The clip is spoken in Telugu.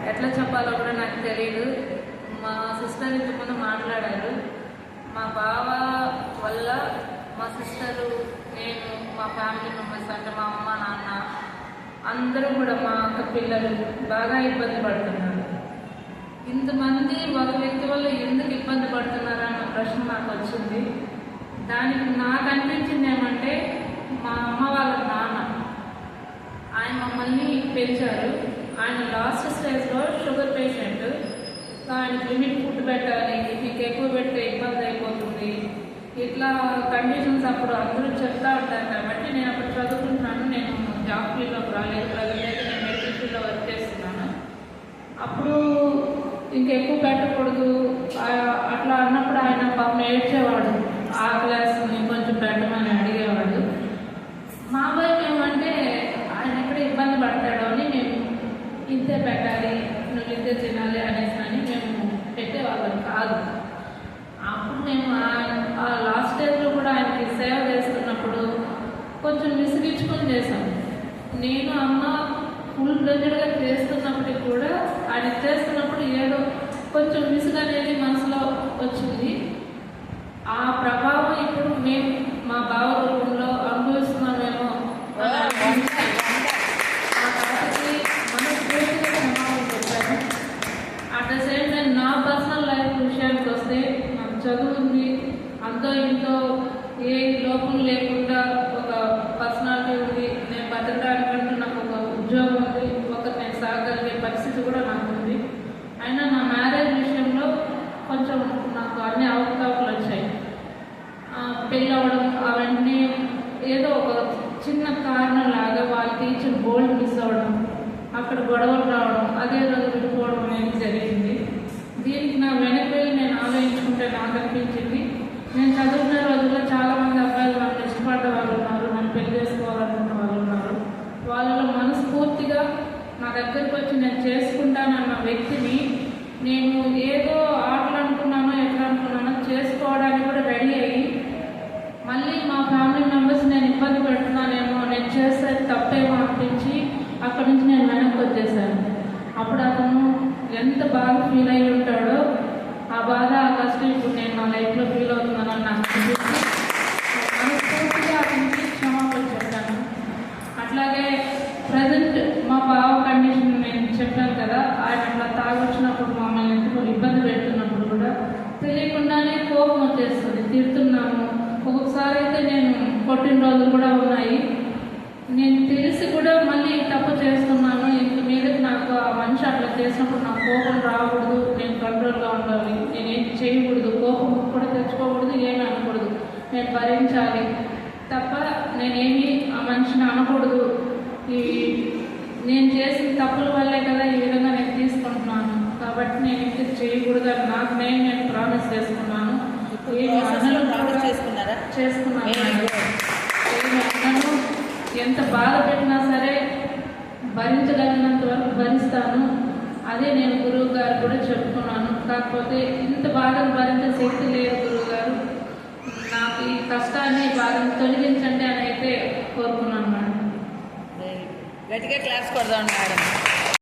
ఎట్లా చెప్పాలో కూడా నాకు తెలియదు. మా సిస్టర్ ఇంతకుముందు మాట్లాడారు. మా బావ వల్ల మా సిస్టరు, నేను, మా ఫ్యామిలీ మెంబర్స్ అంటే మా అమ్మ నాన్న అందరూ కూడా, మా అక్క పిల్లలు బాగా ఇబ్బంది పడుతున్నారు. ఇంతమంది ఒక వ్యక్తి వల్ల ఎందుకు ఇబ్బంది పడుతున్నారా అన్న ప్రశ్న నాకు వచ్చింది. దానికి నాకు అనిపించింది ఏమంటే, మా అమ్మ వాళ్ళ నాన్న ఆయన మమ్మల్ని పెంచారు. ఆయన లాస్ట్ స్టేజ్లో షుగర్ పేషెంట్. ఆయనకి లిమిట్ ఫుడ్ పెట్టాలి, మీకు ఎక్కువ పెడితే ఇబ్బంది అయిపోతుంది, ఇట్లా కండిషన్స్ అప్పుడు అందరూ చెప్తా ఉంటారు. కాబట్టి నేను అప్పుడు చదువుకుంటున్నాను. నేను జాబ్ ఫీల్డ్లోకి రాలేదు, ప్రజెంట్ అయితే నేను మెడికల్ ఫీల్డ్లో వర్క్ చేస్తున్నాను. అప్పుడు ఇంకెక్కువ పెట్టకూడదు అట్లా అన్నప్పుడు ఆయన పాపం ఏడ్చేవాడు. ఆ క్లాస్ని కొంచెం పెట్టమని అడిగేవాడు. మా వైపు ఏమంటే ఆయన ఎక్కడ ఇబ్బంది పడతాడో అని మేము ఇంతే పెట్టాలి, నువ్వు ఇంతే తినాలి అనేసి అని మేము పెట్టేవాళ్ళం కాదు. అప్పుడు మేము ఆ లాస్ట్ స్టేజ్లో కూడా ఆయనకి సేవ చేస్తున్నప్పుడు కొంచెం విసిగించుకొని చేశాం. నేను అమ్మ ఫుల్ ప్రెజర్గా చేస్తున్నప్పటికి కూడా ఆయన చేస్తున్నప్పుడు ఏదో కొంచెం విసుగు అనేది మనసులో వచ్చింది. ఆ ప్రభావం ఇప్పుడు మేము మా బావ రూపంలో అనుభవిస్తున్నామేమో. మా తాతకి మనస్ఫూర్తిగా క్షమాపణ చెప్పాను. అట్ ద సేమ్ టైం నా పర్సనల్ లైఫ్ విషయానికి వస్తే, నాకు చదువు ఉంది, అంతో ఇంతో ఏ లోపం లేకుండా ఒక పర్సనాలిటీ ఉంది, నేను బతకడానికంటూ నాకు ఒక ఉద్యోగం ఉంది, నేను సాగలిగే పరిస్థితి కూడా నాకు ఉంది. అయినా నా మ్యారేజ్ విషయంలో కొంచెం నాకు అన్ని అవకాశాలు వచ్చాయి. పెళ్ళి అవ్వడం అవన్నీ ఏదో ఒక చిన్న కారణం లాగా వాళ్ళకి ఇచ్చిన గోల్డ్ మిస్ అవ్వడం, అక్కడ గొడవలు రావడం, అదే రోజు విడిపోవడం అనేది జరిగింది. దీనికి నా వెనక్కి వెళ్ళి నేను ఆలోచించుకుంటే నాకు అనిపించింది, నేను చదువుకునే రోజుల్లో చాలామంది అబ్బాయిలు నన్ను ఇష్టపడ్డ వాళ్ళు ఉన్నారు, నన్ను పెళ్లి చేసుకోవాలనుకున్న వాళ్ళు ఉన్నారు. వాళ్ళలో మనస్ఫూర్తిగా నా దగ్గరికి వచ్చి నేను చేసుకుంటానన్న వ్యక్తిని నేను ఏదో ఆటలు అనుకున్నానో ఎట్లా అనుకున్నానో చేసుకోవడానికి కూడా రెడీ అయ్యి, మళ్ళీ మా ఫ్యామిలీ మెంబర్స్ నేను ఇబ్బంది పెడుతున్నానేమో, నేను చేస్తే తప్పేమో అనిపించి అక్కడి నుంచి నేను వెనక్కి వచ్చేసాను. అప్పుడు అతను ఎంత బాగా ఫీల్ అయి ఉంటాడో ఆ బాధ ఆ కష్టం ఇప్పుడు నేను నా లైఫ్లో ఫీల్ అవుతున్నానని నాకు అనిపించి మనస్ఫూర్తిగా అతనికి క్షమాపణ చెప్పాను. అట్లాగే ప్రజెంట్ మా బావ కండిషన్ నేను చెప్పాను కదా, ఆయన అట్లా తాగొచ్చినప్పుడు మమ్మల్ని ఎందుకు ఇబ్బంది పెడుతున్నప్పుడు కూడా తెలియకుండానే కోపం వచ్చేస్తుంది, తిడుతున్నాము. ఒక్కొక్కసారి అయితే నేను కొట్టిన రోజులు కూడా ఉన్నాయి. నేను తెలిసి కూడా మళ్ళీ తప్పు చేస్తున్నాను, ఇంక మీదకి నాకు ఆ మనిషి అట్లా చేసినప్పుడు నాకు కోపం రాకూడదు, నేను కంట్రోల్గా ఉండాలి, నేనేం చేయకూడదు, కోపం కూడా తెచ్చుకోకూడదు, ఏమీ అనకూడదు, నేను భరించాలి తప్ప నేనేమి ఆ మనిషిని అనకూడదు. నేను చేసిన తప్పుల వల్లే కదా ఈ విధంగా నేను తీసుకుంటున్నాను, కాబట్టి నేను ఇంక చేయకూడదు అని నాకు నేను ప్రామిస్ చేసుకున్నాను. చేసుకున్నాను. ఎంత బాధ పెట్టినా సరే భరించగలిగినంత వరకు భరిస్తాను. అదే నేను గురువు గారు కూడా చెప్పుకున్నాను. కాకపోతే ఇంత బాధను భరించే శక్తి లేదు గురువు గారు, నాకు ఈ కష్టాన్ని బాధను తొలగించండి అని అయితే కోరుకున్నాను మేడం. గట్టిగా క్లాస్ కొడదాం మేడం.